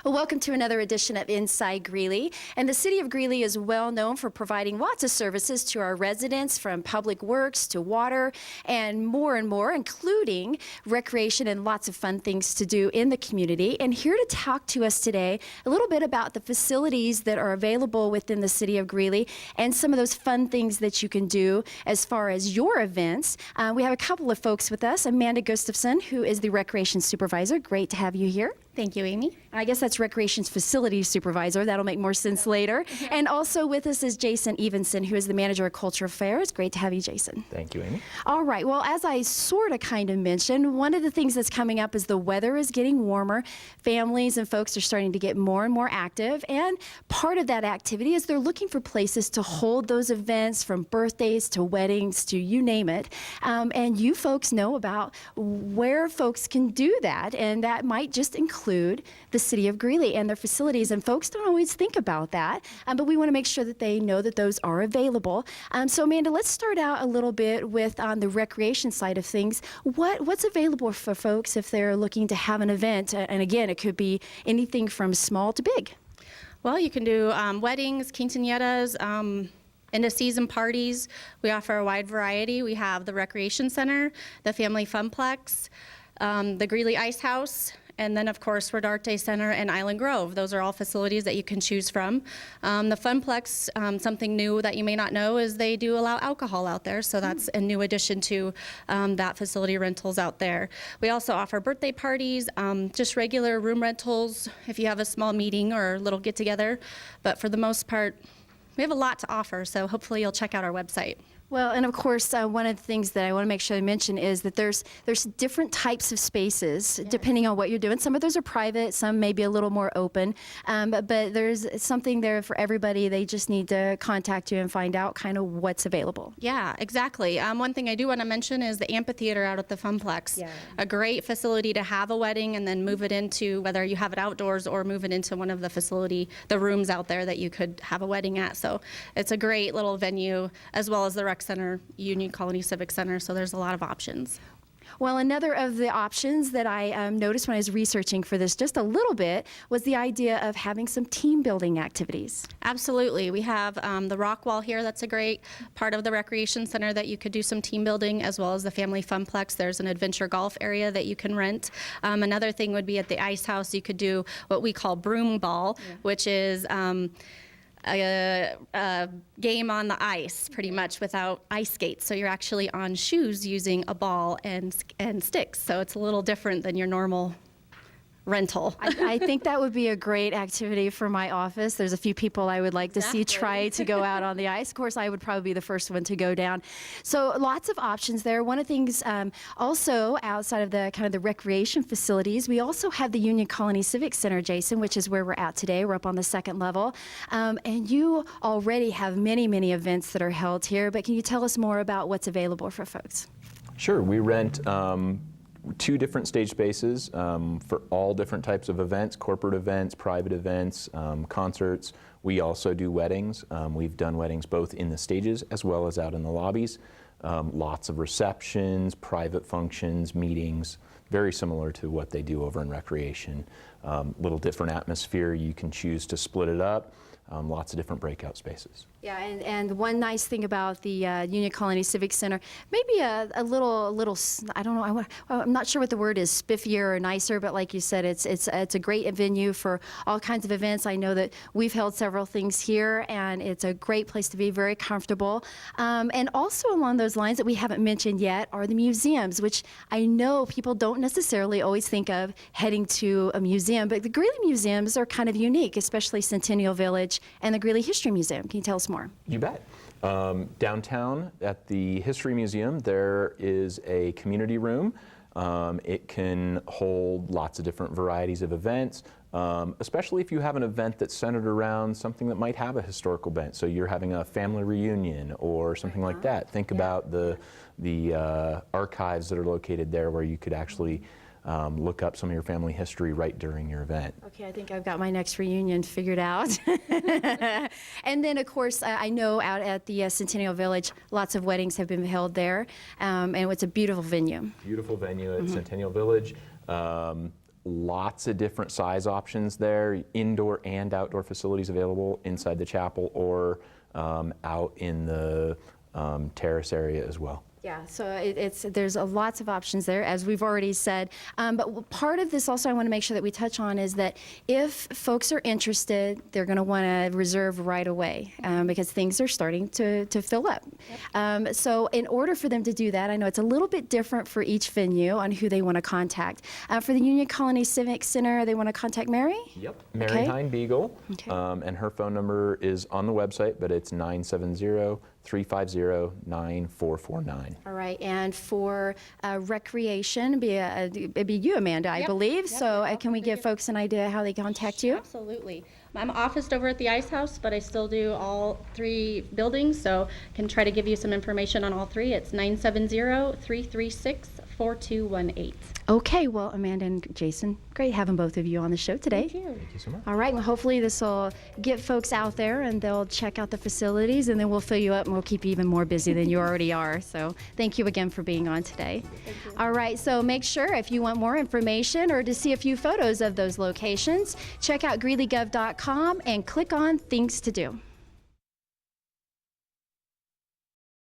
Well, welcome to another edition of Inside Greeley. And the City of Greeley is well known for providing lots of services to our residents, from public works to water and more, including recreation and lots of fun things to do in the community. And here to talk to us today a little bit about the facilities that are available within the City of Greeley and some of those fun things that you can do as far as your events. We have a couple of folks with us. Amanda Gustafson, who is the Recreation Supervisor. Great to have you here. Thank you, Amy. I guess that's Recreation's Facilities Supervisor. That'll make more sense later. And also with us is Jason Evenson, who is the Manager of Cultural Affairs. Great to have you, Jason. Thank you, Amy. All right. Well, as I sort of kind of mentioned, one of the things that's coming up is the weather is getting warmer. Families and folks are starting to get more and more active. And part of that activity is they're looking for places to hold those events, from birthdays to weddings to you name it. And you folks know about where folks can do that. And that might just include the City of Greeley and their facilities, and folks don't always think about that, but we want to make sure that they know that those are available. So Amanda, let's start out a little bit with on the recreation side of things. What's available for folks if they're looking to have an event? And again, it could be anything from small to big. Well, you can do weddings, quinceañeras, end-of-season parties. We offer a wide variety. We have the Recreation Center, the Family Funplex, the Greeley Ice House, and then, of course, Rodarte Center and Island Grove. Those are all facilities that you can choose from. The Funplex, something new that you may not know is they do allow alcohol out there, so that's a new addition to that facility rentals out there. We also offer birthday parties, just regular room rentals if you have a small meeting or a little get-together. But for the most part, we have a lot to offer, so hopefully you'll check out our website. Well, and of course, one of the things that I want to make sure I mention is that there's different types of spaces depending on what you're doing. Some of those are private, some may be a little more open, but there's something there for everybody. They just need to contact you and find out kind of what's available. Yeah, exactly. One thing I do want to mention is the amphitheater out at the Funplex. Yeah. A great facility to have a wedding and then move it into, whether you have it outdoors or move it into one of the rooms out there that you could have a wedding at. So it's a great little venue, as well as the Rec Center, Union Colony Civic Center, so there's a lot of options. Well, another of the options that I noticed when I was researching for this just a little bit was the idea of having some team building activities. Absolutely. We have the rock wall here. That's a great part of the Recreation Center that you could do some team building, as well as the Family Funplex. There's an adventure golf area that you can rent. Another thing would be at the Ice House. You could do what we call broom ball, which is a game on the ice, pretty much, without ice skates. So you're actually on shoes using a ball and sticks. So it's a little different than your normal rental. I think that would be a great activity for my office. There's a few people I would like to see try to go out on the ice. Of course, I would probably be the first one to go down. So lots of options there. One of the things also outside of the kind of the recreation facilities, we also have the Union Colony Civic Center, Jason, which is where we're at today. We're up on the second level. And you already have many events that are held here, but can you tell us more about what's available for folks? Sure. We rent 2 different stage spaces for all different types of events, corporate events, private events, concerts. We also do weddings. We've done weddings both in the stages as well as out in the lobbies. Lots of receptions, private functions, meetings, very similar to what they do over in recreation. Little different atmosphere. You can choose to split it up. Lots of different breakout spaces. Yeah, and one nice thing about the Union Colony Civic Center, maybe a little, I don't know, I'm not sure what the word is, spiffier or nicer, but like you said, it's a great venue for all kinds of events. I know that we've held several things here, and it's a great place to be, very comfortable. And also along those lines that we haven't mentioned yet are the museums, which I know people don't necessarily always think of heading to a museum, but the Greeley museums are kind of unique, especially Centennial Village and the Greeley History Museum. Can you tell us more? You bet. Downtown at the History Museum, there is a community room. It can hold lots of different varieties of events, especially if you have an event that's centered around something that might have a historical bent. So you're having a family reunion or something like that. Think about the archives that are located there, where you could actually look up some of your family history right during your event. Okay, I think I've got my next reunion figured out. And then, of course, I know out at the Centennial Village, lots of weddings have been held there, and it's a beautiful venue. Beautiful venue at Centennial Village. lots of different size options there, indoor and outdoor facilities available inside the chapel or out in the terrace area as well. Yeah, so there's lots of options there, as we've already said. But part of this also I want to make sure that we touch on is that if folks are interested, they're going to want to reserve right away because things are starting to fill up. Yep. So in order for them to do that, I know it's a little bit different for each venue on who they want to contact. For the Union Colony Civic Center, they want to contact Mary? Yep, Mary Hine Beagle, Okay. and her phone number is on the website, but it's 970-350-9449. All right, and for recreation, it'd be you, Amanda, I Yep, believe. yep, So yep, can we give folks an idea how they contact you? Absolutely. I'm officed over at the Ice House, but I still do all 3 buildings, so can try to give you some information on all 3. It's 970-336-4218. Okay, well, Amanda and Jason, great having both of you on the show today. Thank you. Thank you so much. All right, well, hopefully this will get folks out there and they'll check out the facilities and then we'll fill you up and we'll keep you even more busy than you already are. So thank you again for being on today. Thank you. All right, so make sure if you want more information or to see a few photos of those locations, check out greeleygov.com and click on Things to Do.